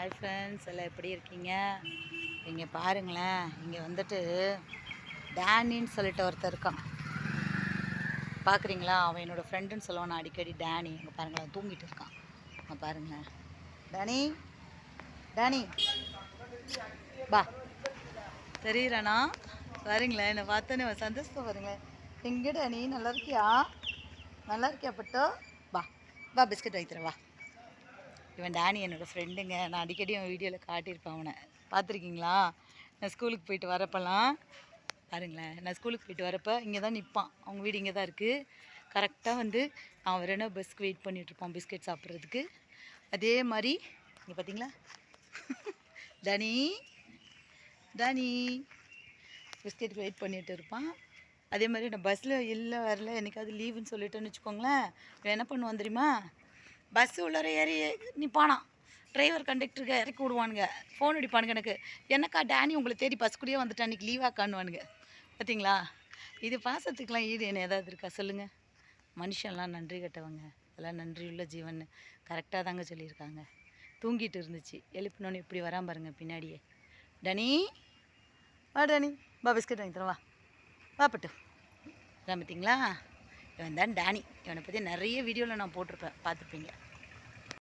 Hi friends, எல்லாம் எப்படி இருக்கீங்க? இங்கே பாருங்களேன், இங்கே வந்துட்டு டேனின்னு சொல்லிட்டு ஒருத்தர் இருக்கான். பார்க்குறீங்களா? அவன் என்னோடய ஃப்ரெண்டுன்னு சொல்லுவான். நான் அடிக்கடி டேனி. இங்கே பாருங்களேன், தூங்கிட்டு இருக்கான். அங்கே பாருங்களேன், டேனி டேனி பா தெரியுறானா? பாருங்களேன், என்னை பார்த்தோன்னே சந்தோஷம். பாருங்களேன், எங்கே டேனி, நல்லா இருக்கியா? நல்லா இருக்கியா பட்டோ? பா வா, பிஸ்கட் வைக்கிறேன் வா. இவன் டேனி என்னோடய ஃப்ரெண்டுங்க. நான் அடிக்கடி அவன் வீடியோவில் காட்டியிருப்பேன். அவனை பார்த்துருக்கீங்களா? நான் ஸ்கூலுக்கு போயிட்டு வரப்பெல்லாம் பாருங்களேன், நான் ஸ்கூலுக்கு போயிட்டு வரப்போ இங்கே தான் நிற்பான். அவங்க வீடு இங்கே தான் இருக்குது. கரெக்டாக வந்து அவன் வேணா பஸ்க்கு வெயிட் பண்ணிகிட்ருப்பான் பிஸ்கெட் சாப்பிட்றதுக்கு. அதே மாதிரி இங்கே பார்த்தீங்களா, டேனி டேனி பிஸ்கெட்டுக்கு வெயிட் பண்ணிகிட்டு இருப்பான். அதே மாதிரி நான் பஸ்ஸில் இல்லை வரல, என்னைக்காவது லீவுன்னு சொல்லிட்டேன்னு வச்சுக்கோங்களேன், இவன் என்ன பண்ணுவான் தெரியுமா? பஸ்ஸு உள்ளார ஏறி நிற்பானான். டிரைவர் கண்டக்டருக்கு இறக்கி விடுவானுங்க. ஃபோன் அடிப்பானுங்க எனக்கு, என்னக்கா டேனி உங்களை தேடி பஸ் கூடயே வந்துட்டு அன்றைக்கி லீவாக்கான்னுவானுங்க. பார்த்தீங்களா? இது பாசத்துக்கெலாம் ஈடு என்ன ஏதாவது இருக்கா சொல்லுங்கள்? மனுஷன்லாம் நன்றி கட்டவங்க, அதெல்லாம் நன்றியுள்ள ஜீவன். கரெக்டாக தாங்க சொல்லியிருக்காங்க. தூங்கிட்டு இருந்துச்சு, எழுப்பினோன்னு இப்படி வரான் பாருங்க பின்னாடியே. டனி வா, டனி வா, பிஸ்கட் வாங்கி தரேன் வா. வா பட்டு. அதான் பார்த்தீங்களா, இவன் தான் டேனி. இவனை பற்றி நிறைய வீடியோவில் நான் போட்டிருப்பேன், பார்த்துருப்பீங்க.